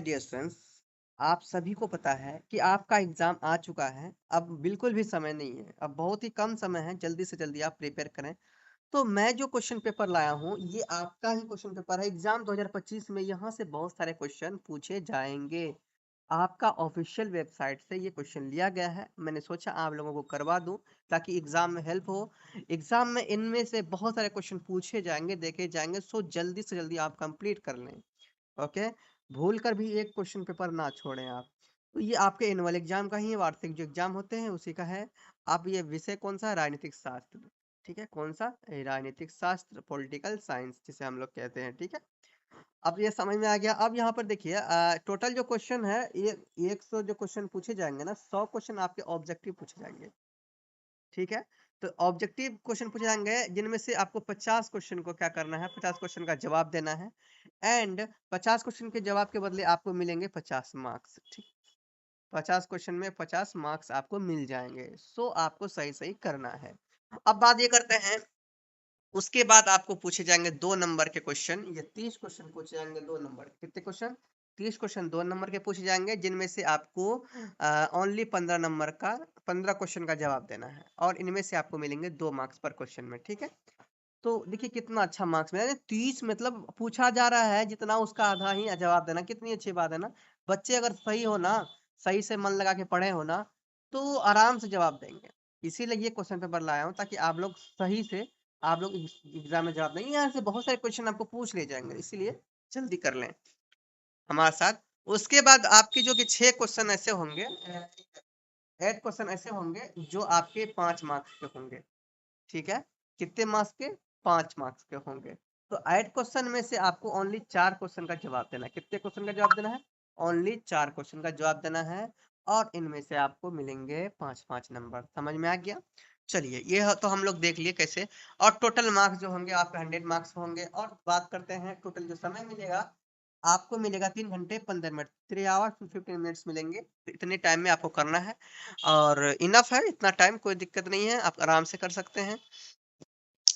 Dear students, आप सभी को पता है कि आपका एग्जाम आ चुका है। अब बिल्कुल भी समय नहीं है, अब बहुत ही कम समय है। जल्दी से जल्दी आप प्रिपेयर करें। तो मैं जो क्वेश्चन पेपर लाया हूँ ये आपका ही क्वेश्चन पेपर है। एग्जाम 2025 में यहाँ से बहुत सारे क्वेश्चन पूछे जाएंगे। आपका ऑफिशियल वेबसाइट से ये क्वेश्चन लिया गया है। मैंने सोचा आप लोगों को करवा दूं ताकि एग्जाम में हेल्प हो। एग्जाम में इनमें से बहुत सारे क्वेश्चन पूछे जाएंगे, देखे जाएंगे। सो जल्दी से जल्दी आप कंप्लीट कर लें। ओके, भूल कर भी एक क्वेश्चन पेपर ना छोड़ें आप। तो ये आपके एनुअल एग्जाम का ही है, वार्षिक जो एग्जाम होते हैं उसी का है। आप ये विषय कौन सा है? राजनीतिक शास्त्र। ठीक है, कौन सा? राजनीतिक शास्त्र, पॉलिटिकल साइंस जिसे हम लोग कहते हैं। ठीक है, अब ये समझ में आ गया। अब यहाँ पर देखिए टोटल जो क्वेश्चन है ये 100 जो क्वेश्चन पूछे जाएंगे ना, 100 क्वेश्चन आपके ऑब्जेक्टिव पूछे जाएंगे। ठीक है, तो ऑब्जेक्टिव क्वेश्चन पूछे जाएंगे जिनमें से आपको 50 क्वेश्चन को क्या करना है, 50 क्वेश्चन का जवाब देना है। एंड 50 क्वेश्चन के जवाब के बदले आपको मिलेंगे 50 मार्क्स। ठीक, 50 क्वेश्चन में 50 मार्क्स आपको मिल जाएंगे। सो आपको सही सही करना है। अब बात ये करते हैं, उसके बाद आपको पूछे जाएंगे 2 नंबर के क्वेश्चन। ये 30 क्वेश्चन पूछे जाएंगे 2 नंबर। कितने क्वेश्चन? 30 क्वेश्चन 2 नंबर के पूछे जाएंगे जिनमें से आपको ओनली 15 नंबर का 15 क्वेश्चन का जवाब देना है और इनमें से आपको मिलेंगे 2 मार्क्स पर क्वेश्चन में। ठीक है, तो देखिए कितना अच्छा मार्क्स मिला। 30 मतलब पूछा जा रहा है जितना उसका आधा ही जवाब देना। कितनी अच्छी बात है ना। बच्चे अगर सही हो ना, सही से मन लगा के पढ़े हो ना, तो आराम से जवाब देंगे। इसीलिए ये क्वेश्चन पेपर लाया हूँ ताकि आप लोग सही से आप लोग एग्जाम में जवाब देंगे। यहाँ से बहुत सारे क्वेश्चन आपको पूछ ले जाएंगे, इसीलिए जल्दी कर लें हमारे साथ। उसके बाद आपके जो कि 6 क्वेश्चन ऐसे होंगे, 8 क्वेश्चन ऐसे होंगे जो आपके 5 मार्क्स के होंगे। ठीक है, कितने मार्क्स के? 5 मार्क्स के होंगे। तो 8 क्वेश्चन में से आपको ओनली 4 क्वेश्चन का जवाब देना है। कितने क्वेश्चन का जवाब देना है? ओनली 4 क्वेश्चन का जवाब देना है और इनमें से आपको मिलेंगे 5-5 नंबर। समझ में आ गया? चलिए, ये तो हम लोग देख लिए कैसे। और टोटल मार्क्स जो होंगे आपके 100 मार्क्स होंगे। और बात करते हैं टोटल जो समय मिलेगा, आपको मिलेगा 3 घंटे 15 मिनट, 3 आवर्स 15 मिनट्स मिलेंगे। तो इतने टाइम में आपको करना है और इनफ है। इतना टाइम कोई दिक्कत नहीं है, आप आराम से कर सकते हैं।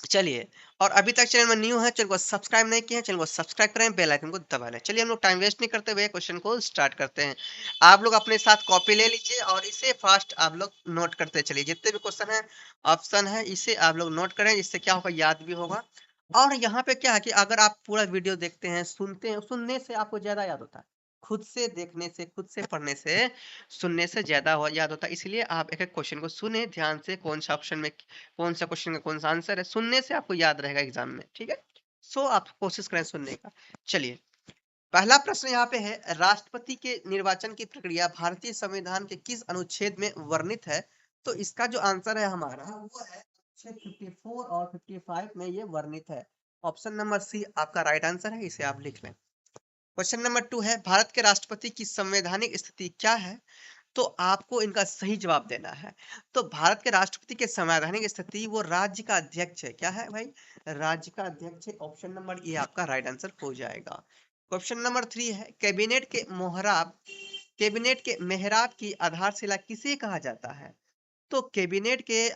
चलिए, और अभी तक चैनल में न्यू है, चैनल को सब्सक्राइब नहीं किए हैं, चैनल को सब्सक्राइब करें, बेल आइकन को दबा लें। चलिए हम लोग टाइम वेस्ट नहीं करते हुए क्वेश्चन को स्टार्ट करते हैं। आप लोग अपने साथ कॉपी ले लीजिए और इसे फास्ट आप लोग नोट करते चलिए। जितने भी क्वेश्चन है, ऑप्शन है, इसे आप लोग नोट करें, जिससे क्या होगा, याद भी होगा। और यहाँ पे क्या है कि अगर आप पूरा वीडियो देखते हैं, सुनते हैं, सुनने से आपको ज्यादा याद होता है। खुद से देखने से, खुद से पढ़ने से, सुनने से ज्यादा याद होता है। इसलिए आप एक एक क्वेश्चन को सुने ध्यान से, कौन सा ऑप्शन में कौन सा क्वेश्चन का कौन सा आंसर है। सुनने से आपको याद रहेगा एग्जाम में। ठीक है, सो आप कोशिश करें सुनने का। चलिए, पहला प्रश्न यहाँ पे है, राष्ट्रपति के निर्वाचन की प्रक्रिया भारतीय संविधान के किस अनुच्छेद में वर्णित है? तो इसका जो आंसर है हमारा वो है अनुच्छेद 54 और 55 में ये वर्णित है। ऑप्शन नंबर सी आपका राइट आंसर है, इसे आप लिख लें। क्वेश्चन नंबर 2 है, भारत के राष्ट्रपति की संवैधानिक स्थिति क्या है? तो आपको इनका सही जवाब देना है। तो भारत के राष्ट्रपति के संवैधानिक स्थिति वो राज्य का अध्यक्ष है। क्या है भाई? राज्य का अध्यक्ष है। ऑप्शन नंबर ए आपका राइट आंसर हो जाएगा। क्वेश्चन नंबर 3 है, कैबिनेट के मेहराब की आधारशिला किसे कहा जाता है? तो कैबिनेट के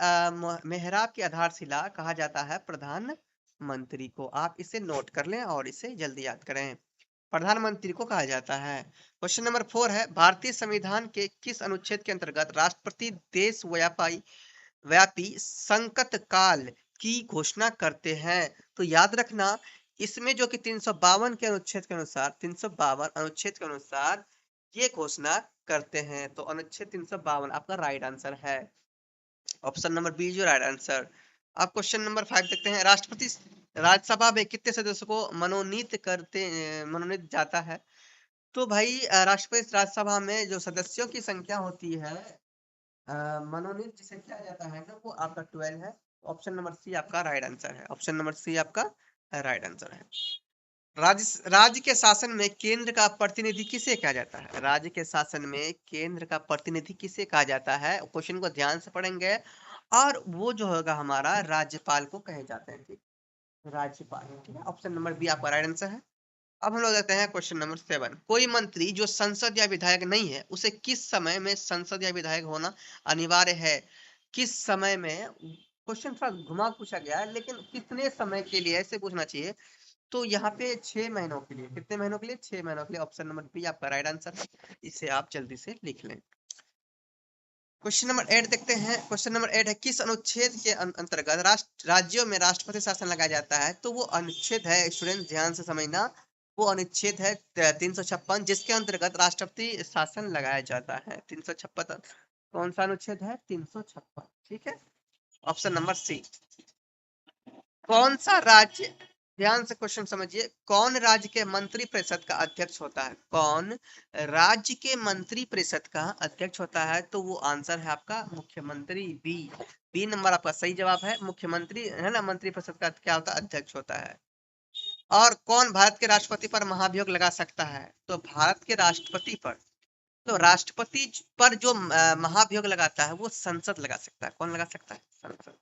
मेहराब की आधारशिला कहा जाता है प्रधानमंत्री को। आप इसे नोट कर लें और इसे जल्दी याद करें। प्रधानमंत्री को कहा जाता है। क्वेश्चन नंबर 4 है, भारतीय संविधान के किस अनुच्छेद के अंतर्गत राष्ट्रपति देश व्यापी संकट काल की घोषणा करते हैं? तो याद रखना, इसमें जो कि 352 के अनुच्छेद के अनुसार, 352 अनुच्छेद के अनुसार ये घोषणा करते हैं। तो अनुच्छेद 352 आपका राइट आंसर है। ऑप्शन नंबर बी जो राइट आंसर। अब क्वेश्चन नंबर 5 देखते हैं, राष्ट्रपति राज्यसभा में कितने सदस्यों को मनोनीत जाता है? तो भाई राष्ट्रपति राज्यसभा में जो सदस्यों की संख्या होती है, मनोनीत जिसे किया जाता है ना, वो आपका 12 है। ऑप्शन नंबर सी आपका राइट आंसर है। ऑप्शन नंबर सी आपका राइट आंसर है। राज्य के शासन में केंद्र का प्रतिनिधि किसे कहा जाता है? राज्य के शासन में केंद्र का प्रतिनिधि किसे कहा जाता है? क्वेश्चन को ध्यान से पढ़ेंगे और वो जो होगा हमारा राज्यपाल को कहे जाते हैं। ठीक, राज्यपाल। ठीक है, ऑप्शन नंबर बी आपका राइट आंसर है। अब हम लोग देखते हैं क्वेश्चन नंबर 7। कोई मंत्री जो संसद या विधायक नहीं है उसे किस समय में संसद या विधायक होना अनिवार्य है? किस समय में? क्वेश्चन थोड़ा घुमा पूछा गया है, लेकिन कितने समय के लिए ऐसे पूछना चाहिए। तो यहाँ पे 6 महीनों के लिए, कितने महीनों के लिए? 6 महीनों के लिए। ऑप्शन नंबर बी आपका राइट आंसर है, इसे आप जल्दी से लिख लें। क्वेश्चन नंबर 8 देखते हैं। क्वेश्चन नंबर 8 है, किस अनुच्छेद के अंतर्गत राज्यों में राष्ट्रपति शासन लगाया जाता है? तो वो अनुच्छेद है, स्टूडेंट ध्यान से समझना, वो अनुच्छेद है 356, जिसके अंतर्गत राष्ट्रपति शासन लगाया जाता है। 356 कौन सा अनुच्छेद है? 356, ठीक है। Option number C. कौन सा राज्य, ध्यान से क्वेश्चन समझिए, कौन राज्य के मंत्री परिषद का अध्यक्ष होता है? कौन राज्य के मंत्री परिषद का अध्यक्ष होता है? तो वो आंसर है आपका मुख्यमंत्री, बी। बी नंबर आपका सही जवाब है, मुख्यमंत्री है ना, मंत्री परिषद का क्या होता है? अध्यक्ष होता है। और कौन भारत के राष्ट्रपति पर महाभियोग लगा सकता है? तो भारत के राष्ट्रपति पर, तो राष्ट्रपति पर जो महाभियोग लगाता है वो संसद लगा सकता है। कौन लगा सकता है? संसद।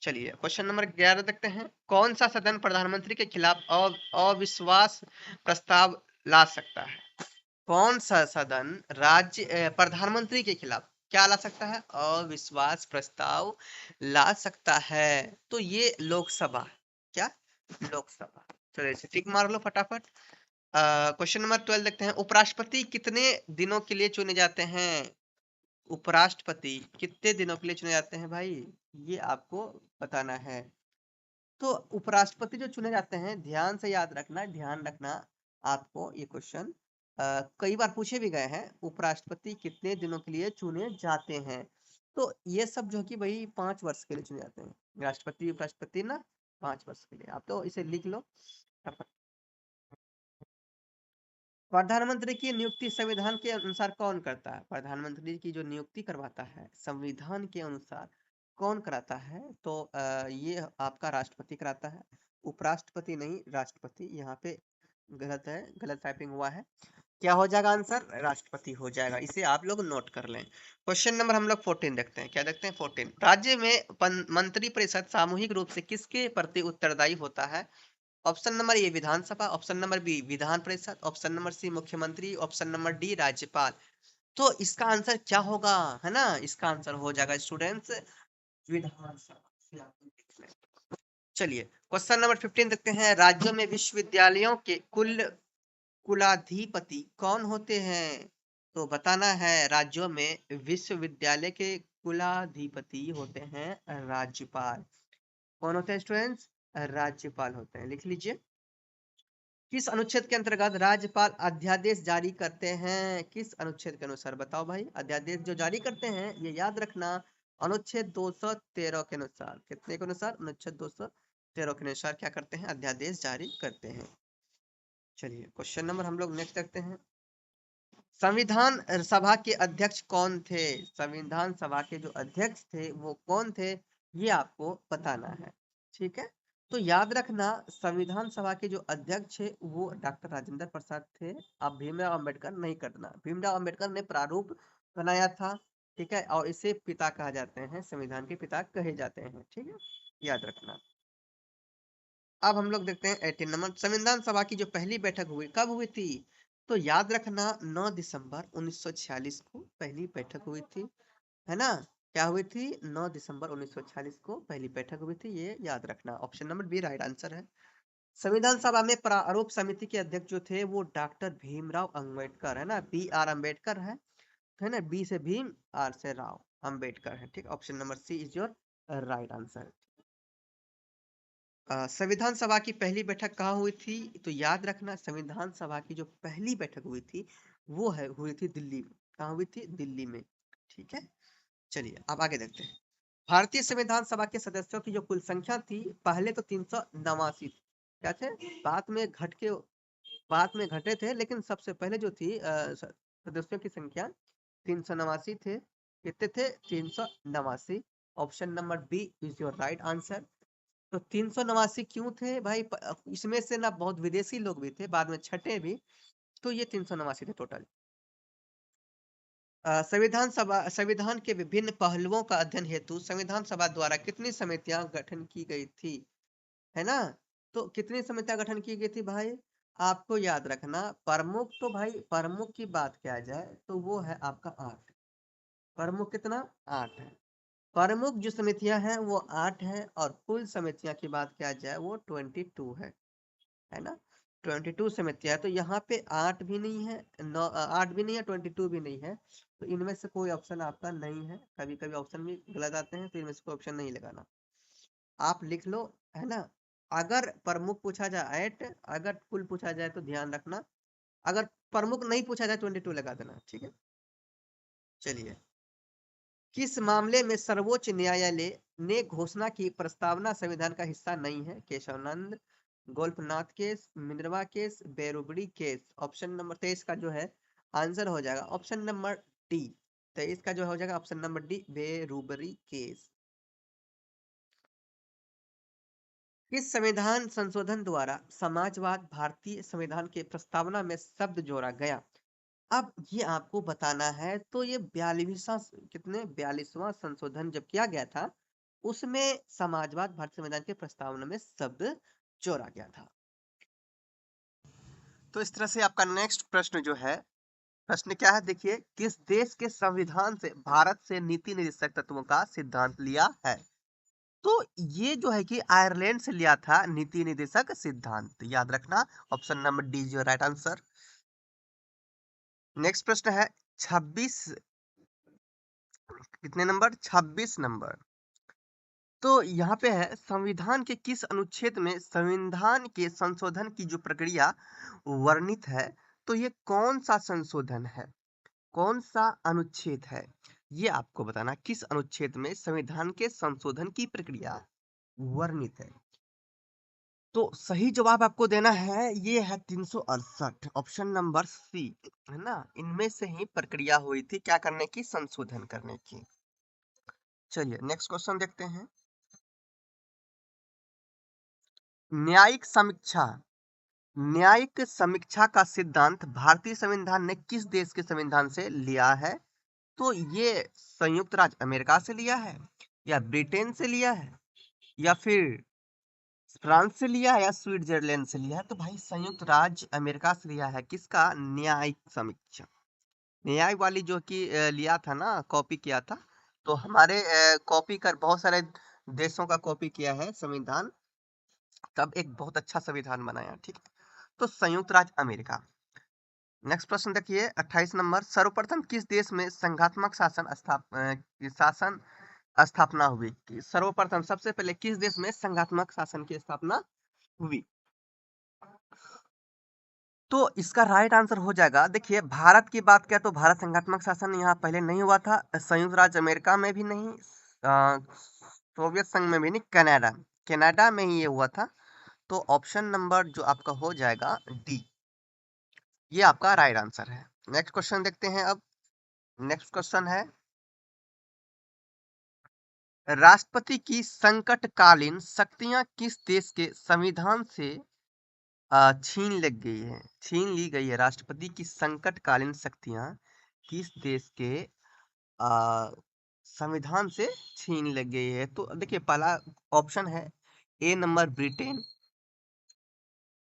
चलिए क्वेश्चन नंबर 11 देखते हैं। कौन सा सदन प्रधानमंत्री के खिलाफ अविश्वास प्रस्ताव ला सकता है? कौन सा सदन प्रधानमंत्री के खिलाफ क्या ला सकता है? अविश्वास प्रस्ताव ला सकता है। तो ये लोकसभा, क्या? लोकसभा। चलिए इसे टिक मार लो फटाफट। क्वेश्चन नंबर 12 देखते हैं। उपराष्ट्रपति कितने दिनों के लिए चुने जाते हैं? उपराष्ट्रपति कितने दिनों के लिए चुने जाते हैं भाई? ये आपको बताना है। तो उपराष्ट्रपति जो चुने जाते हैं, ध्यान से याद रखना, ध्यान रखना, आपको ये क्वेश्चन कई बार पूछे भी गए हैं, उपराष्ट्रपति कितने दिनों के लिए चुने जाते हैं? तो ये सब जो कि भाई 5 वर्ष के लिए चुने जाते हैं, राष्ट्रपति उपराष्ट्रपति ना, 5 वर्ष के लिए। आप तो इसे लिख लो। प्रधानमंत्री की नियुक्ति संविधान के अनुसार कौन करता है? प्रधानमंत्री की जो नियुक्ति करवाता है संविधान के अनुसार कौन कराता है? तो ये आपका राष्ट्रपति कराता है, उपराष्ट्रपति नहीं, राष्ट्रपति। यहाँ पे गलत है, गलत टाइपिंग हुआ है। क्या हो जाएगा आंसर? राष्ट्रपति हो जाएगा, इसे आप लोग नोट कर लें। क्वेश्चन नंबर हम लोग 14 देखते हैं। क्या देखते हैं? 14। राज्य में मंत्री परिषद सामूहिक रूप से किसके प्रति उत्तरदायी होता है? ऑप्शन नंबर ए विधानसभा, ऑप्शन नंबर बी विधान परिषद, ऑप्शन नंबर सी मुख्यमंत्री, ऑप्शन नंबर डी राज्यपाल। तो इसका आंसर क्या होगा, है ना? इसका आंसर हो जाएगा स्टूडेंट्स विधानसभा। चलिए क्वेश्चन नंबर 15 देखते हैं। राज्यों में विश्वविद्यालयों के कुलाधिपति कौन होते हैं? तो बताना है, राज्यों में विश्वविद्यालय के कुलाधिपति होते हैं राज्यपाल। कौन होते हैं स्टूडेंट्स? राज्यपाल होते हैं, लिख लीजिए। किस अनुच्छेद के अंतर्गत राज्यपाल अध्यादेश जारी करते हैं? किस अनुच्छेद के अनुसार बताओ भाई? अध्यादेश जो जारी करते हैं, ये याद रखना, अनुच्छेद 213 के अनुसार। कितने के अनुसार? अनुच्छेद 213 के अनुसार क्या करते हैं? अध्यादेश जारी करते हैं। चलिए क्वेश्चन नंबर हम लोग नेक्स्ट देखते हैं। संविधान सभा के अध्यक्ष कौन थे? संविधान सभा के जो अध्यक्ष थे वो कौन थे, ये आपको बताना है, ठीक है। तो याद रखना, संविधान सभा के जो अध्यक्ष है वो डॉक्टर राजेंद्र प्रसाद थे। अब भीमराव अंबेडकर नहीं करना, भीमराव अंबेडकर ने प्रारूप बनाया था, ठीक है, और इसे पिता कहा जाते हैं, संविधान के पिता कहे जाते हैं, ठीक है, याद रखना। अब हम लोग देखते हैं 18 नंबर। संविधान सभा की जो पहली बैठक हुई, कब हुई थी? तो याद रखना, 9 दिसंबर 1946 को पहली बैठक हुई थी, है ना? क्या हुई थी? 9 दिसंबर 1946 को पहली बैठक हुई थी, ये याद रखना। Option number B right answer है। संविधान सभा में प्रारूप समिति के अध्यक्ष जो थे वो डॉक्टर भीमराव अंबेडकर, है ना, बी आर अम्बेडकर है ना, बी से भीम, आर से राव, अंबेडकर है, ठीक। Option number C is your right answer. संविधान सभा की पहली बैठक कहाँ हुई थी? तो याद रखना, संविधान सभा की जो पहली बैठक हुई थी वो है हुई थी दिल्ली में। कहाँ हुई थी? दिल्ली में, ठीक है। चलिए अब आगे देखते हैं। भारतीय संविधान सभा के सदस्यों की जो कुल संख्या थी, पहले तो 389 थी, क्या थे? बाद में घटे थे, लेकिन सबसे पहले जो थी सदस्यों की संख्या 389 थे। कितने थे? 389। Option number B is your right answer. तो 389 क्यों थे भाई? इसमें से ना बहुत विदेशी लोग भी थे, बाद में छठे भी, तो ये 389 थे टोटल। संविधान के विभिन्न पहलुओं का अध्ययन हेतु संविधान सभा द्वारा कितनी समितियां गठन की गई थी, है ना? तो कितनी समितियां गठन की गई थी भाई? आपको याद रखना, प्रमुख तो भाई, प्रमुख की बात किया जाए तो वो है आपका 8। प्रमुख कितना? 8 है। प्रमुख जो समितियां हैं वो 8 है, और कुल समितियां की बात किया जाए वो 22 है। है ना। 22 समितियां है, तो यहाँ पे 8 भी नहीं है, 9 8 भी नहीं है, 22 भी नहीं है। तो इनमें से कोई ऑप्शन आपका नहीं है। कभी कभी ऑप्शन भी गलत आते हैं, तो इनमें से कोई ऑप्शन नहीं लगाना। आप लिख लो, है ना। अगर प्रमुख पूछा जाए 8, अगर कुल पूछा जाए तो ध्यान रखना, अगर प्रमुख नहीं पूछा जाए 22 लगा देना, ठीक है। चलिए, किस मामले में सर्वोच्च न्यायालय ने घोषणा की प्रस्तावना संविधान का हिस्सा नहीं है? Kesavananda, Golaknath case, Minerva case, Berubari case. Option number 23 का जो है आंसर हो जाएगा ऑप्शन नंबर डी। 23 का जो हो जाएगा ऑप्शन नंबर डी, बेरुबरी केस। किस संविधान संशोधन द्वारा समाजवाद भारतीय संविधान के प्रस्तावना में शब्द जोड़ा गया? अब ये आपको बताना है। तो ये 42वां संशोधन जब किया गया था, उसमें समाजवाद भारतीय संविधान के प्रस्तावना में शब्द जोड़ा गया था। तो इस तरह से आपका नेक्स्ट प्रश्न जो है, प्रश्न क्या है देखिए, किस देश के संविधान से भारत से नीति निर्देशक तत्वों का सिद्धांत लिया है? तो ये जो है कि आयरलैंड से लिया था नीति निर्देशक सिद्धांत, याद रखना। ऑप्शन नंबर डी जो राइट आंसर। नेक्स्ट प्रश्न है 26, कितने नंबर, 26 नंबर। तो यहाँ पे है, संविधान के किस अनुच्छेद में संविधान के संशोधन की जो प्रक्रिया वर्णित है? तो ये कौन सा संशोधन है, कौन सा अनुच्छेद है, ये आपको बताना। किस अनुच्छेद में संविधान के संशोधन की प्रक्रिया वर्णित है? तो सही जवाब आपको देना है, ये है 368, ऑप्शन नंबर सी, है ना। इनमें से ही प्रक्रिया हुई थी क्या करने की, संशोधन करने की। चलिए नेक्स्ट क्वेश्चन देखते हैं। न्यायिक समीक्षा, न्यायिक समीक्षा का सिद्धांत भारतीय संविधान ने किस देश के संविधान से लिया है? तो ये संयुक्त राज्य अमेरिका से लिया है, या ब्रिटेन से लिया है, या फिर फ्रांस से लिया है, या स्विट्जरलैंड से लिया है? तो भाई संयुक्त राज्य अमेरिका से लिया है। किसका, न्यायिक समीक्षा। न्याय वाली जो कि लिया था ना, कॉपी किया था। तो हमारे कॉपी कर बहुत सारे देशों का कॉपी किया है संविधान, तब एक बहुत अच्छा संविधान बनाया, ठीक है। तो संयुक्त राज्य अमेरिका। नेक्स्ट प्रश्न देखिए 28 नंबर, सर्वप्रथम किस देश में संघात्मक शासन स्थापना हुई? सर्वप्रथम सबसे पहले किस देश में संघात्मक शासन की स्थापना हुई? तो इसका राइट आंसर हो जाएगा, देखिए भारत की बात किया तो भारत संघात्मक शासन यहाँ पहले नहीं हुआ था, संयुक्त राज्य अमेरिका में भी नहीं, सोवियत संघ में भी नहीं, कनाडा, कनाडा में ही ये हुआ था। तो ऑप्शन नंबर जो आपका हो जाएगा डी, ये आपका राइट आंसर है। नेक्स्ट क्वेश्चन देखते हैं अब। नेक्स्ट क्वेश्चन है, राष्ट्रपति की संकटकालीन शक्तियां किस देश के संविधान से छीन ली गई है? राष्ट्रपति की संकटकालीन शक्तियां किस देश के संविधान से छीन ली गई है? तो देखिए पहला ऑप्शन है ए नंबर ब्रिटेन,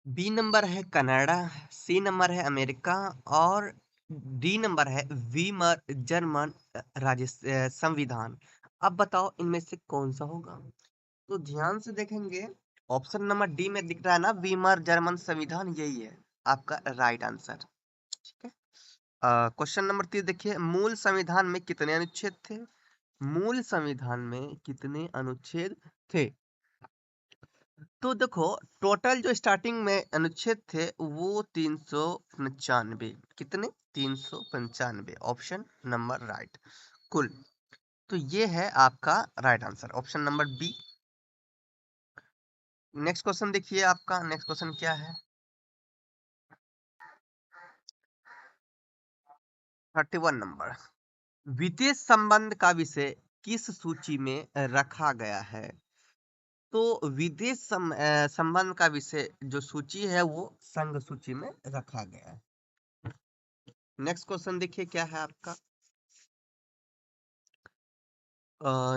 बी नंबर है कनाडा, सी नंबर है अमेरिका, और डी नंबर है वीमर जर्मन संविधान। अब बताओ इनमें से कौन सा होगा? तो ध्यान से देखेंगे, ऑप्शन नंबर डी में दिख रहा है ना, वीमर जर्मन संविधान, यही है आपका राइट आंसर, ठीक है। क्वेश्चन नंबर 3 देखिए, मूल संविधान में कितने अनुच्छेद थे? मूल संविधान में कितने अनुच्छेद थे? तो देखो, टोटल जो स्टार्टिंग में अनुच्छेद थे वो 395, कितने, 395, ऑप्शन नंबर राइट, कुल। तो ये है आपका right answer, option number B. Next question देखिए, आपका नेक्स्ट क्वेश्चन क्या है, 31 नंबर, विदेश संबंध का विषय किस सूची में रखा गया है? तो विदेश संबंध का विषय जो सूची है वो संघ सूची में रखा गया है। नेक्स्ट क्वेश्चन देखिए क्या है आपका।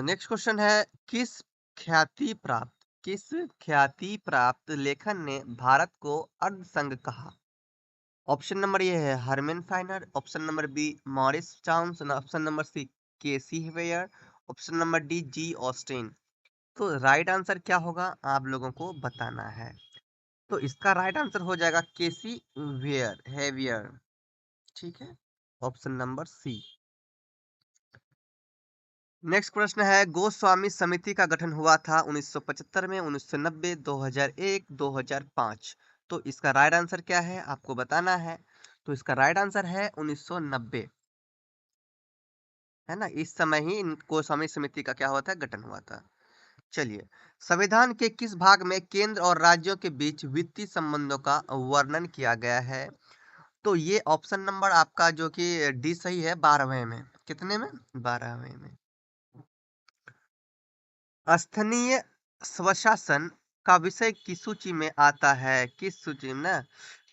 नेक्स्ट क्वेश्चन है, किस ख्याति प्राप्त लेखन ने भारत को अर्ध संघ कहा? ऑप्शन नंबर ये है Herman Finer, option number B Morris Jones, option number C K C Wheare, option number D G Austin. तो राइट आंसर क्या होगा आप लोगों को बताना है। तो इसका राइट आंसर हो जाएगा केसी वेयर हैवियर। ठीक है, ऑप्शन नंबर सी। नेक्स्ट प्रश्न है, गोस्वामी समिति का गठन हुआ था 1975 में, 1990, 2001, 2005। तो इसका राइट आंसर क्या है आपको बताना है। तो इसका राइट आंसर है 1990, है ना। इस समय ही इन गोस्वामी समिति का क्या हुआ था, गठन हुआ था। चलिए, संविधान के किस भाग में केंद्र और राज्यों के बीच वित्तीय संबंधों का वर्णन किया गया है। तो ये ऑप्शन नंबर आपका जो कि डी सही है, 12वें में। कितने में, 12वें में। स्थानीय स्वशासन का विषय किस सूची में आता है, किस सूची में ना।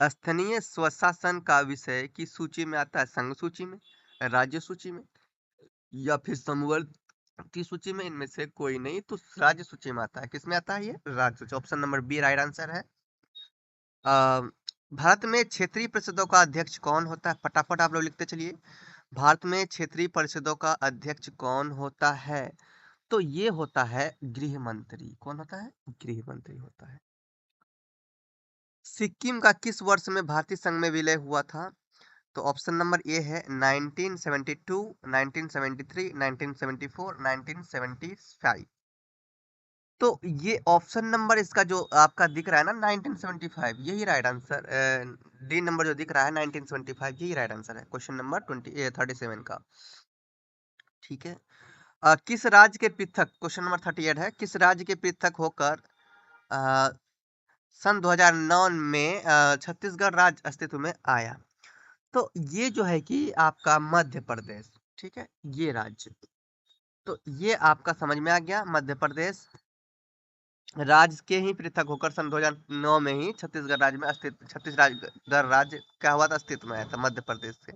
स्थानीय स्वशासन का विषय किस सूची में आता है, संघ सूची में, राज्य सूची में, या फिर समवर्ग की सूची में। इनमें से कोई नहीं, तो राज्य सूची में आता है। किसमें आता है ये, राज्य सूची। Option number B right answer है। भारत में क्षेत्रीय परिषदों का अध्यक्ष कौन होता है, फटाफट आप लोग लिखते चलिए। भारत में क्षेत्रीय परिषदों का अध्यक्ष कौन होता है। तो ये होता है गृह मंत्री। कौन होता है, गृह मंत्री होता है। सिक्किम का किस वर्ष में भारतीय संघ में विलय हुआ था। तो ऑप्शन नंबर ए है 1972, 1973, 1974, 1975। तो ये ऑप्शन नंबर इसका जो आपका दिख रहा है ना 1975, यही राइट आंसर। डी नंबर जो दिख रहा है 1975, यही राइट आंसर है क्वेश्चन नंबर 37 का। ठीक है। किस राज्य के पृथक, क्वेश्चन नंबर 38 है, किस राज्य के पृथक होकर अ, सन 2009 में छत्तीसगढ़ राज्य अस्तित्व में आया। तो ये जो है कि आपका मध्य प्रदेश, ठीक है, ये राज्य। तो ये आपका समझ में आ गया, मध्य प्रदेश राज्य के ही पृथक होकर सन 2009 में ही छत्तीसगढ़ राज्य में अस्तित्व, छत्तीसगढ़ राज्य क्या हुआ था, अस्तित्व में आया था मध्य प्रदेश से।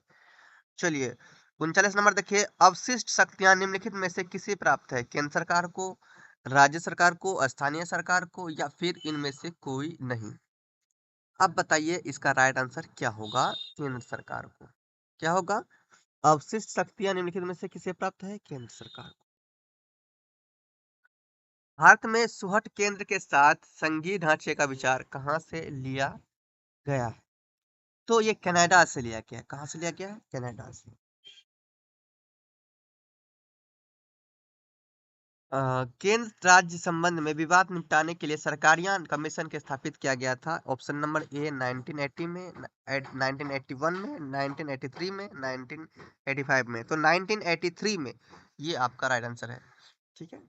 चलिए, 39 नंबर देखिए, अवशिष्ट शक्तियां निम्नलिखित में से किसे प्राप्त है, केंद्र सरकार को, राज्य सरकार को, स्थानीय सरकार को, या फिर इनमें से कोई नहीं। अब बताइए इसका राइट आंसर क्या होगा, केंद्र सरकार को। क्या होगा, अवशिष्ट शक्तियां निम्नलिखित में से किसे प्राप्त है, केंद्र सरकार को। भारत में सुहट केंद्र के साथ संघीय ढांचे का विचार कहाँ से लिया गया है। तो ये कनाडा से लिया गया है। कहाँ से लिया गया है, कनाडा से। केंद्र राज्य संबंध में विवाद निपटाने के लिए सरकारिया कमीशन के स्थापित किया गया था। ऑप्शन नंबर ए 1980 में, 1981 में, 1983 में, 1985 में। तो 1983 में ये आपका राइट आंसर है। ठीक है।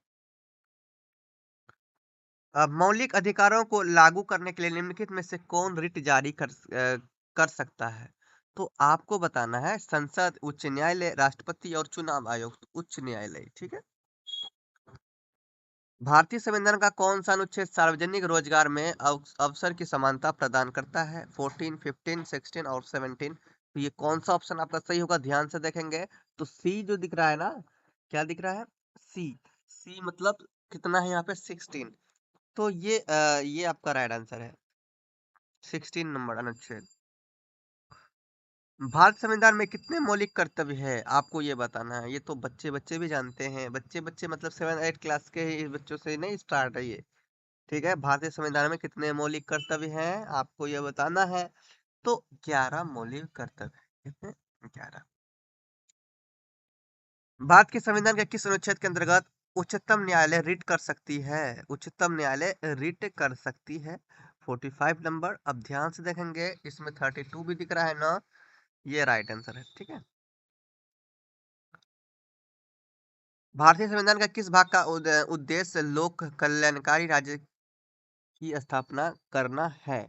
मौलिक अधिकारों को लागू करने के लिए निम्नलिखित में से कौन रिट जारी कर सकता है। तो आपको बताना है, संसद, उच्च न्यायालय, राष्ट्रपति और चुनाव आयोग। उच्च न्यायालय। ठीक है। भारतीय संविधान का कौन सा अनुच्छेद सार्वजनिक रोजगार में अवसर की समानता प्रदान करता है, 14, 15, 16 और 17। तो ये कौन सा ऑप्शन आपका सही होगा, ध्यान से देखेंगे तो सी जो दिख रहा है ना, क्या दिख रहा है, सी। सी मतलब कितना है यहाँ पे, 16। तो ये आपका राइट आंसर है, 16 नंबर अनुच्छेद। भारत संविधान में कितने मौलिक कर्तव्य है, आपको ये बताना है। ये तो बच्चे बच्चे भी जानते हैं, बच्चे बच्चे मतलब 7 8 क्लास के ही बच्चों से नहीं स्टार्ट है ये। ठीक है, भारतीय संविधान में कितने मौलिक कर्तव्य हैं आपको ये बताना है। तो 11 मौलिक कर्तव्य। कितने, 11। भारत के संविधान के किस अनुच्छेद के अंतर्गत उच्चतम न्यायालय रिट कर सकती है, उच्चतम न्यायालय रिट कर सकती है। 45 नंबर। अब ध्यान से देखेंगे, इसमें 32 भी दिख रहा है ना, ये राइट आंसर है। ठीक है। भारतीय संविधान का किस भाग का उद्देश्य लोक कल्याणकारी राज्य की स्थापना करना है।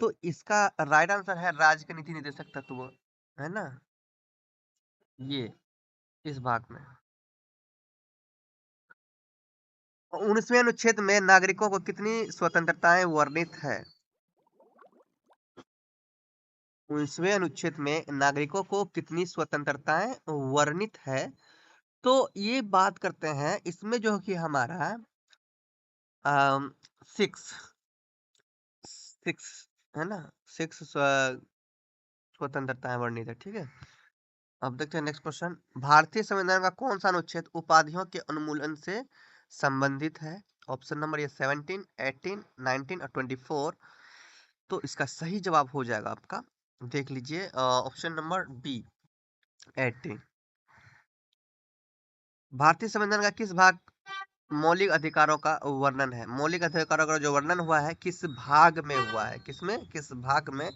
तो इसका राइट आंसर है राज्य के नीति निर्देशक तत्व, है ना, ये इस भाग में। 19वें अनुच्छेद में नागरिकों को कितनी स्वतंत्रताएं वर्णित है। 19वें अनुच्छेद में नागरिकों को कितनी स्वतंत्रताएं वर्णित है। तो ये बात करते हैं इसमें जो कि हमारा 6 6 है ना, 6 स्वतंत्रताएं वर्णित है। ठीक है। अब देखते हैं नेक्स्ट क्वेश्चन, भारतीय संविधान का कौन सा अनुच्छेद उपाधियों के उन्मूलन से संबंधित है। ऑप्शन नंबर ये 17, 18, 19 और 24। तो इसका सही जवाब हो जाएगा आपका, देख लीजिए, ऑप्शन नंबर बी 18। भारतीय संविधान का किस भाग मौलिक अधिकारों का वर्णन है? मौलिक अधिकारों का जो वर्णन हुआ है किस भाग में हुआ है, किसमें, किस भाग में?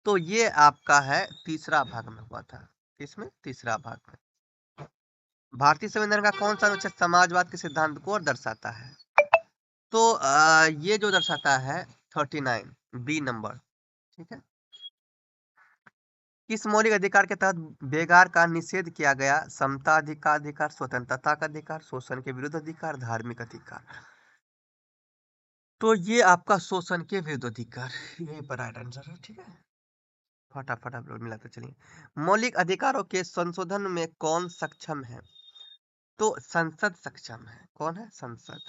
तो ये आपका है तीसरा भाग में हुआ था। किसमें? तीसरा भाग में। भारतीय संविधान का कौन सा अनुच्छेद समाजवाद के सिद्धांत को दर्शाता है? तो ये जो दर्शाता है 39, बी नंबर। ठीक है। किस मौलिक अधिकार के तहत बेगार का निषेध किया गया? समता का अधिकार, स्वतंत्रता का अधिकार, शोषण के विरुद्ध अधिकार, धार्मिक अधिकार। तो ये आपका शोषण के विरुद्ध अधिकार, यही पर राइट आंसर है। ठीक है, फटाफट आप लोग मिलाते चलिए। मौलिक अधिकारों के संशोधन में कौन सक्षम है? तो संसद सक्षम है। कौन है? संसद।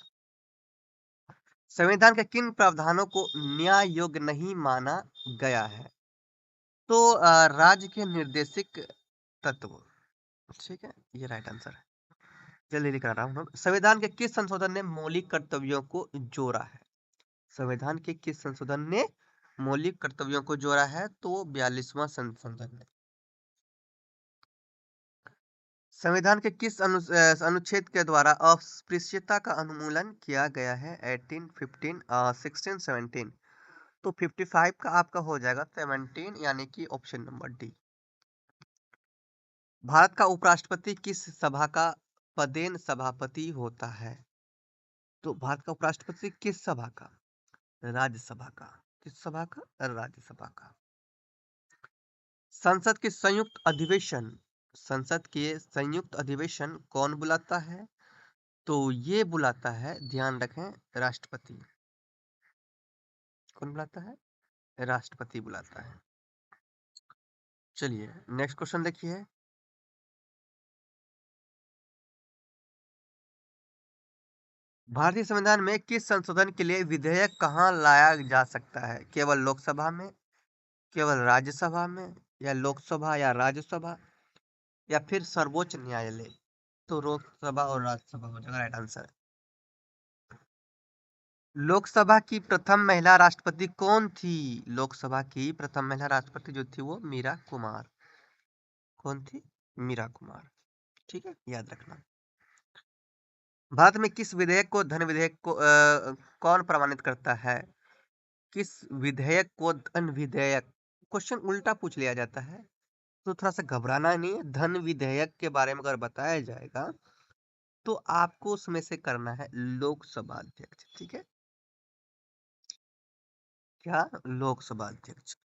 संविधान के किन प्रावधानों को न्याय योग्य नहीं माना गया है? तो राज्य के निर्देशिक तत्व। ठीक है, ये राइट आंसर है। जल्दी लिख रहा हूँ। संविधान के किस संशोधन ने मौलिक कर्तव्यों को जोड़ा है? संविधान के किस संशोधन ने मौलिक कर्तव्यों को जोड़ा है? तो 42वां संशोधन है। संविधान के किस अनुच्छेद के द्वारा अस्पृश्यता का उन्मूलन किया गया है? 18, 15, 16, 17। तो 55 का आपका हो जाएगा 17, यानी कि ऑप्शन नंबर डी। भारत का उपराष्ट्रपति किस सभा का पदेन सभापति होता है? तो भारत का उपराष्ट्रपति किस सभा का? राज्यसभा का। किस सभा का? राज्यसभा का। संसद के संयुक्त अधिवेशन, संसद के संयुक्त अधिवेशन कौन बुलाता है? तो ये बुलाता है, ध्यान रखें, राष्ट्रपति। कौन बुलाता है? राष्ट्रपति बुलाता है। चलिए नेक्स्ट क्वेश्चन देखिए। भारतीय संविधान में किस संशोधन के लिए विधेयक कहाँ लाया जा सकता है? केवल लोकसभा में, केवल राज्यसभा में, या लोकसभा या राज्यसभा, या फिर सर्वोच्च न्यायालय? तो लोकसभा और राज्यसभा हो जाएगा राइट आंसर। लोकसभा की प्रथम महिला राष्ट्रपति कौन थी? लोकसभा की प्रथम महिला राष्ट्रपति जो थी वो मीरा कुमार। कौन थी? मीरा कुमार। ठीक है, याद रखना। भारत में किस विधेयक को धन विधेयक को कौन प्रमाणित करता है? किस विधेयक को धन विधेयक? क्वेश्चन उल्टा पूछ लिया जाता है, तो थोड़ा सा घबराना नहीं है। धन विधेयक के बारे में अगर बताया जाएगा तो आपको उसमें से करना है लोकसभा अध्यक्ष। ठीक है, क्या? लोकसभा अध्यक्ष।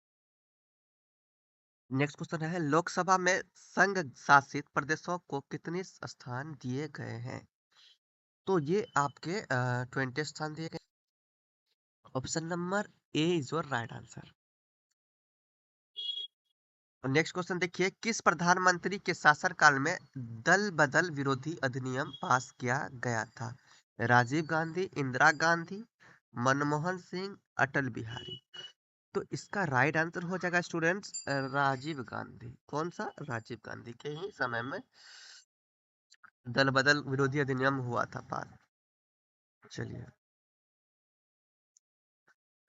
नेक्स्ट क्वेश्चन है, लोकसभा में संघ शासित प्रदेशों को कितने स्थान दिए गए हैं? तो ये आपके 20 स्थान दिए गए। Option number A is your right answer. Next question देखिए, किस प्रधानमंत्री के शासनकाल में दल बदल विरोधी अधिनियम पास किया गया था? राजीव गांधी, इंदिरा गांधी, मनमोहन सिंह, अटल बिहारी? तो इसका राइट आंसर हो जाएगा स्टूडेंट्स राजीव गांधी। कौन सा? राजीव गांधी के ही समय में दल बदल विरोधी अधिनियम हुआ था पास। चलिए,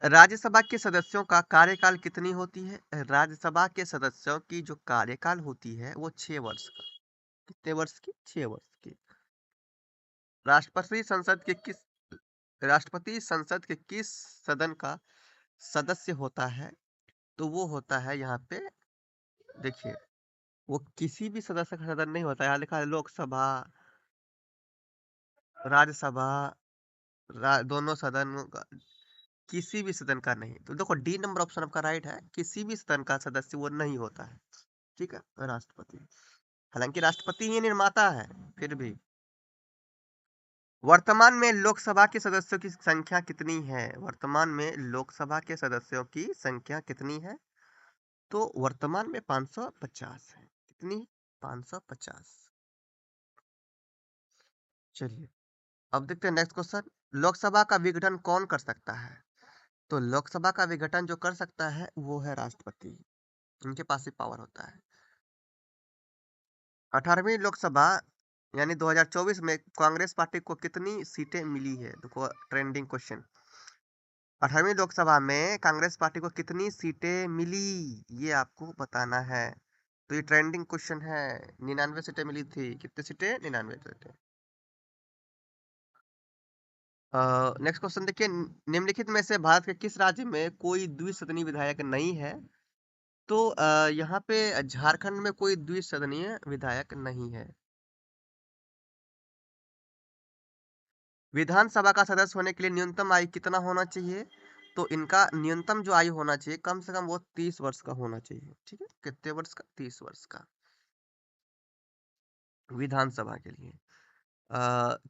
राज्यसभा के सदस्यों का कार्यकाल कितनी होती है? राज्यसभा के सदस्यों की जो कार्यकाल होती है वो 6 वर्ष का। कितने वर्ष की? 6 वर्ष की। राष्ट्रपति संसद के किस राष्ट्रपति संसद के किस सदन का सदस्य होता है? तो वो होता है यहाँ पे, देखिए, वो किसी भी सदस्य का सदन नहीं होता। यहाँ लिखा है लोकसभा, राज्यसभा, दोनों सदन किसी भी सदन का नहीं। तो देखो डी नंबर ऑप्शन आपका राइट है, किसी भी सदन का सदस्य वो नहीं होता है। ठीक है, राष्ट्रपति। हालांकि राष्ट्रपति ही निर्माता है, फिर भी। वर्तमान में लोकसभा के सदस्यों की संख्या कितनी है? वर्तमान में लोकसभा के सदस्यों की संख्या कितनी है? तो वर्तमान में 550 है। कितनी? 550। चलिए अब देखते हैं नेक्स्ट क्वेश्चन। लोकसभा का विघटन कौन कर सकता है? तो लोकसभा का विघटन जो कर सकता है वो है राष्ट्रपति। इनके पास ही पावर होता है। 18वीं लोकसभा यानी 2024 में कांग्रेस पार्टी को कितनी सीटें मिली है? देखो ट्रेंडिंग क्वेश्चन। 18वीं लोकसभा में कांग्रेस पार्टी को कितनी सीटें मिली, ये आपको बताना है। तो ये ट्रेंडिंग क्वेश्चन है। 99 सीटें मिली थी। कितनी सीटें? 99 सीटें। नेक्स्ट क्वेश्चन देखिए, निम्नलिखित में से भारत के किस राज्य में कोई द्विसदनीय विधायक नहीं है? तो यहाँ पे झारखंड में कोई द्विसदनीय विधायक नहीं है। विधानसभा का सदस्य होने के लिए न्यूनतम आयु कितना होना चाहिए? तो इनका न्यूनतम जो आयु होना चाहिए कम से कम वो 30 वर्ष का होना चाहिए। ठीक है, कितने वर्ष का? 30 वर्ष का विधानसभा के लिए।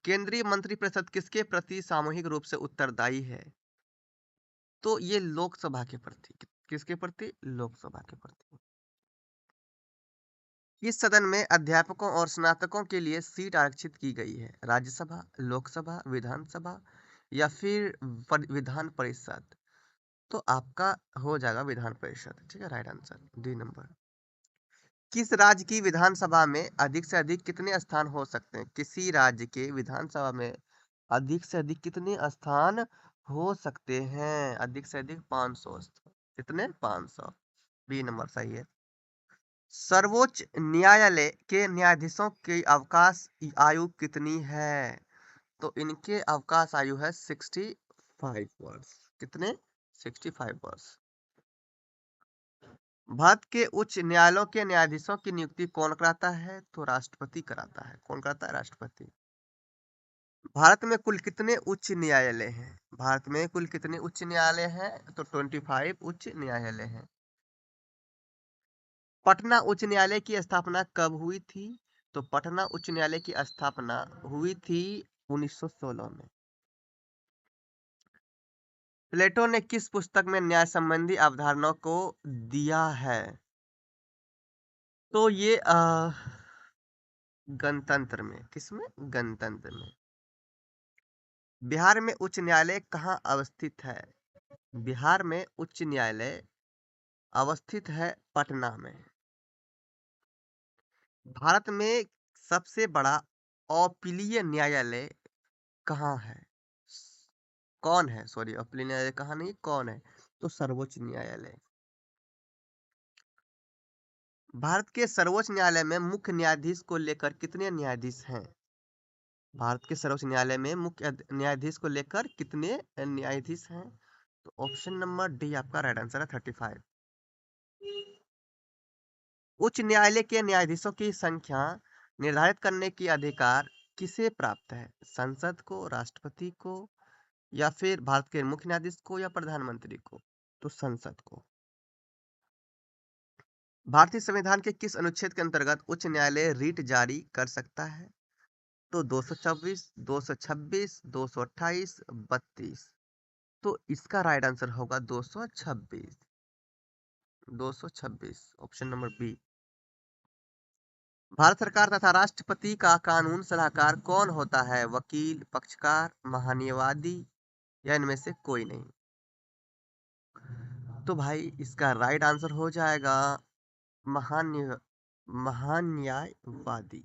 केंद्रीय मंत्रिपरिषद किसके प्रति सामूहिक रूप से उत्तरदायी है? तो ये लोकसभा के प्रति। किसके प्रति? लोकसभा के प्रति। किस सदन में अध्यापकों और स्नातकों के लिए सीट आरक्षित की गई है? राज्यसभा, लोकसभा, विधानसभा या फिर विधान परिषद? तो आपका हो जाएगा विधान परिषद। ठीक है, राइट आंसर डी नंबर। किस राज्य की विधानसभा में अधिक से अधिक कितने स्थान हो सकते हैं? किसी राज्य के विधानसभा में अधिक से अधिक कितने स्थान हो सकते हैं? अधिक से अधिक 500 स्थान। कितने? 500। बी नंबर सही है। सर्वोच्च न्यायालय के न्यायाधीशों की अवकाश आयु कितनी है? तो इनके अवकाश आयु है 65 वर्ष। कितने? 65 वर्ष। भारत के उच्च न्यायालयों के न्यायाधीशों की नियुक्ति कौन कराता है? तो राष्ट्रपति कराता है। कौन कराता है? राष्ट्रपति। भारत में कुल कितने उच्च न्यायालय हैं? भारत में कुल कितने उच्च न्यायालय हैं? तो 25 उच्च न्यायालय हैं। पटना उच्च न्यायालय की स्थापना कब हुई थी? तो पटना उच्च न्यायालय की स्थापना हुई थी 1916 में। प्लेटो ने किस पुस्तक में न्याय संबंधी अवधारणाओं को दिया है? तो ये गणतंत्र में। किसमें? गणतंत्र में। बिहार में उच्च न्यायालय कहाँ अवस्थित है? बिहार में उच्च न्यायालय अवस्थित है पटना में। भारत में सबसे बड़ा अपीलीय न्यायालय कहाँ है? कौन है? सॉरी, अपीलीय न्यायालय कहाँ नहीं, कौन है? तो सर्वोच्च न्यायालय। भारत के सर्वोच्च न्यायालय में मुख्य न्यायाधीश को लेकर कितने न्यायाधीश हैं? भारत के सर्वोच्च न्यायालय में मुख्य न्यायाधीश को लेकर कितने न्यायाधीश हैं? तो ऑप्शन नंबर डी आपका राइट आंसर है, 35। उच्च न्यायालय के न्यायाधीशों की संख्या निर्धारित करने की अधिकार किसे प्राप्त है? संसद को, राष्ट्रपति को, या फिर भारत के मुख्य न्यायाधीश को, या प्रधानमंत्री को? तो संसद को। भारतीय संविधान के किस अनुच्छेद के अंतर्गत उच्च न्यायालय रीट जारी कर सकता है? तो 224, 226, 228, 32। तो इसका राइट आंसर होगा 226। 226 ऑप्शन नंबर बी। भारत सरकार तथा राष्ट्रपति का कानून सलाहकार कौन होता है? वकील, पक्षकार, महान्यायवादी, या इनमें से कोई नहीं? तो भाई इसका राइट आंसर हो जाएगा महान्याय महान्यायवादी।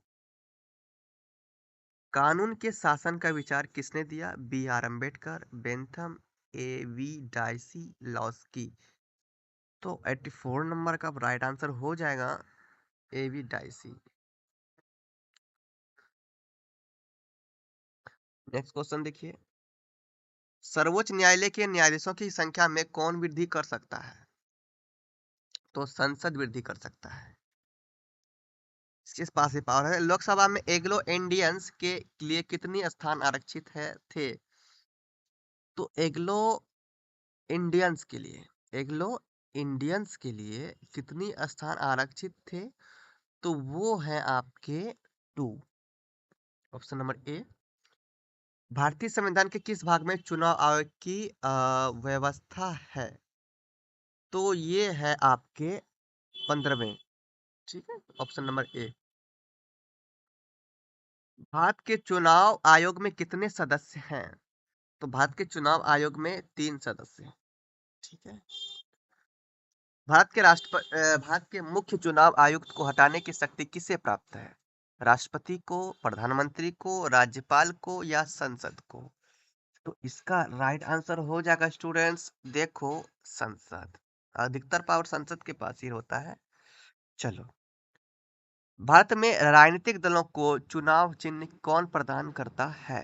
कानून के शासन का विचार किसने दिया? B R Ambedkar, Bentham, A V Dicey, Laski. तो 84 नंबर का राइट आंसर हो जाएगा A V Dicey. Next question देखिए, सर्वोच्च न्यायालय के न्यायाधीशों की संख्या में कौन वृद्धि कर सकता है? तो संसद वृद्धि कर सकता है। इसके पास ही पावर है। लोकसभा में एग्लो इंडियंस के लिए कितनी स्थान आरक्षित है थे? तो एग्लो इंडियंस के लिए, एग्लो इंडियंस के लिए कितनी स्थान आरक्षित थे? तो वो है आपके 2। ऑप्शन नंबर ए। भारतीय संविधान के किस भाग में चुनाव आयोग की व्यवस्था है? तो ये है आपके 15वें। ठीक है, ऑप्शन नंबर ए। भारत के चुनाव आयोग में कितने सदस्य हैं? तो भारत के चुनाव आयोग में 3 सदस्य हैं। ठीक है। भारत के मुख्य चुनाव आयुक्त को हटाने की शक्ति किसे प्राप्त है? राष्ट्रपति को, प्रधानमंत्री को, राज्यपाल को, या संसद को? तो इसका राइट आंसर हो जाएगा स्टूडेंट्स, देखो, संसद। अधिकतर पावर संसद के पास ही होता है। चलो, भारत में राजनीतिक दलों को चुनाव चिन्ह कौन प्रदान करता है?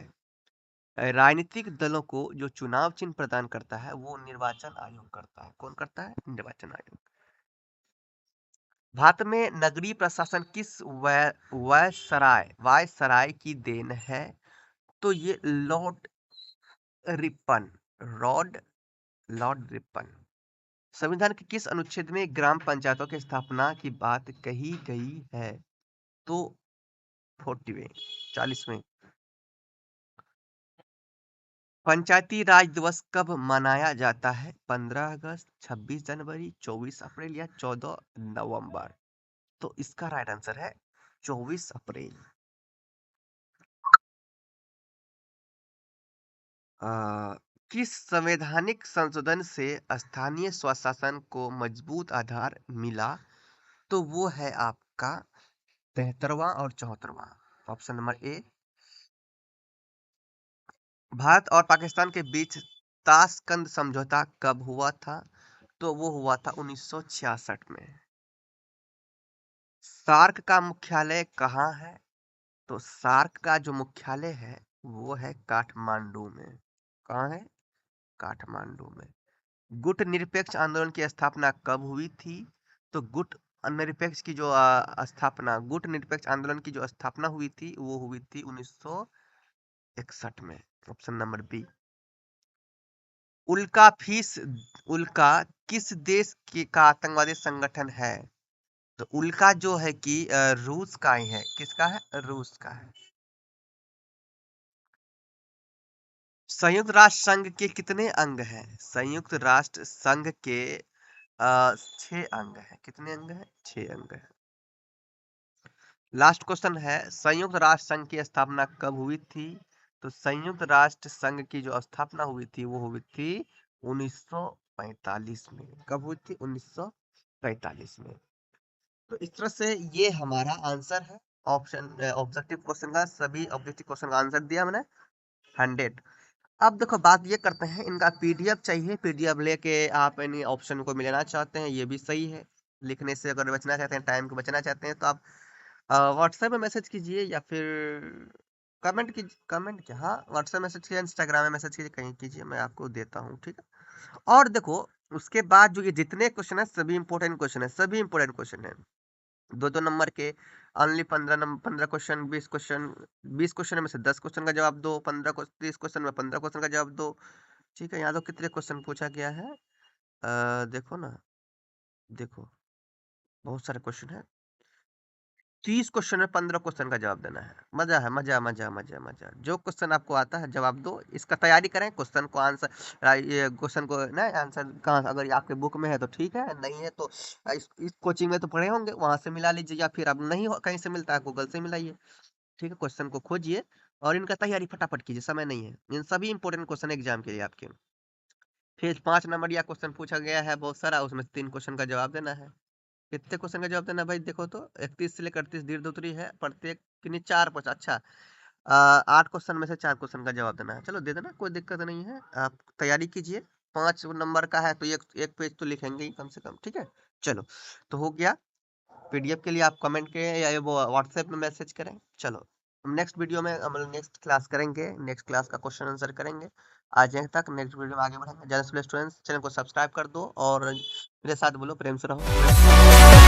राजनीतिक दलों को जो चुनाव चिन्ह प्रदान करता है वो निर्वाचन आयोग करता है। कौन करता है? निर्वाचन आयोग। भारत में नगरीय प्रशासन किस वायसराय की देन है? तो ये रिपन रॉड लॉर्ड रिपन। संविधान के किस अनुच्छेद में ग्राम पंचायतों की स्थापना की बात कही गई है? तो 40वें 40वें। पंचायती राज दिवस कब मनाया जाता है? 15 अगस्त, 26 जनवरी, 24 अप्रैल या 14 नवंबर? तो इसका राइट आंसर है 24 अप्रैल। आ, किस संवैधानिक संशोधन से स्थानीय स्वशासन को मजबूत आधार मिला? तो वो है आपका 73वां और 74वां। Option number A. भारत और पाकिस्तान के बीच ताशकंद समझौता कब हुआ था? तो वो हुआ था 1966 में। सार्क का मुख्यालय कहाँ है? तो सार्क का जो मुख्यालय है वो है काठमांडू में। कहाँ है? काठमांडू में। गुट निरपेक्ष आंदोलन की स्थापना कब हुई थी? तो गुट निरपेक्ष आंदोलन की जो स्थापना हुई थी वो हुई थी 1961 में। Option number B. उल्का किस देश का आतंकवादी संगठन है? तो उल्का जो है कि रूस का ही है। किसका है? रूस का है। संयुक्त राष्ट्र संघ के कितने अंग हैं? संयुक्त राष्ट्र संघ के 6 अंग हैं। कितने अंग हैं? 6 अंग हैं। लास्ट क्वेश्चन है, संयुक्त राष्ट्र संघ की स्थापना कब हुई थी? तो संयुक्त राष्ट्र संघ की जो स्थापना हुई थी वो हुई थी 1945 में। कब हुई थी? 1945 में। तो इस तरह से ये हमारा आंसर है। ऑप्शन ऑब्जेक्टिव क्वेश्चन का, सभी ऑब्जेक्टिव क्वेश्चन का आंसर दिया मैंने 100। अब देखो, बात ये करते हैं, इनका पीडीएफ चाहिए। पीडीएफ लेके आप इन ऑप्शन को मिलाना चाहते हैं, ये भी सही है। लिखने से अगर बचना चाहते हैं, टाइम को बचना चाहते हैं, तो आप व्हाट्सएप में मैसेज कीजिए या फिर कमेंट कीजिए। हाँ, व्हाट्सएप मैसेज कीजिए, इंस्टाग्राम में मैसेज कीजिए, कहीं कीजिए, मैं आपको देता हूँ। ठीक है। और देखो, उसके बाद जो ये जितने क्वेश्चन है सभी इंपॉर्टेंट क्वेश्चन है, सभी इंपॉर्टेंट क्वेश्चन है। 2-2 नंबर के, ओनली 15 क्वेश्चन, 20 क्वेश्चन में से 10 क्वेश्चन का जवाब दो, 30 क्वेश्चन में 15 क्वेश्चन का जवाब दो। ठीक है। यहाँ तो कितने क्वेश्चन पूछा गया है, देखो ना, देखो, बहुत सारे क्वेश्चन है। 30 क्वेश्चन में 15 क्वेश्चन का जवाब देना है। मजा है, मजा मजा मजा मजा। जो क्वेश्चन आपको आता है जवाब दो, इसका तैयारी करें, क्वेश्चन को आंसर, ये क्वेश्चन को ना आंसर कहाँ, अगर ये आपके बुक में है तो ठीक है, नहीं है तो इस कोचिंग में तो पढ़े होंगे, वहां से मिला लीजिए, या फिर अब नहीं कहीं से मिलता है, गूगल से मिलाइए। ठीक है। क्वेश्चन को खोजिए और इनका तैयारी फटाफट कीजिए, समय नहीं है। इन सभी इंपॉर्टेंट क्वेश्चन एग्जाम के लिए आपके। फिर 5 नंबर या क्वेश्चन पूछा गया है बहुत सारा, उसमें 3 क्वेश्चन का जवाब देना है। कितने क्वेश्चन का जवाब देना है भाई? देखो तो 31 से लेकर 38 दीर्घ उत्तरी है, प्रत्येक के लिए 4 क्वेश्चन। अच्छा, 8 क्वेश्चन में से 4 क्वेश्चन का जवाब देना है। चलो दे देना, कोई दिक्कत नहीं है, आप तैयारी कीजिए। 5 नंबर का है तो एक एक पेज तो लिखेंगे ही कम से कम। ठीक है। चलो, तो हो गया। पीडीएफ के लिए आप कमेंट करें या वो व्हाट्सएप में मैसेज करें। चलो, हम नेक्स्ट वीडियो में, हम नेक्स्ट क्लास करेंगे, नेक्स्ट क्लास का क्वेश्चन आंसर करेंगे। आज यहीं तक, नेक्स्ट वीडियो में आगे बढ़ेंगे। ज़्यादा से स्टूडेंट्स चैनल को सब्सक्राइब कर दो और मेरे साथ बोलो, प्रेम से रहो।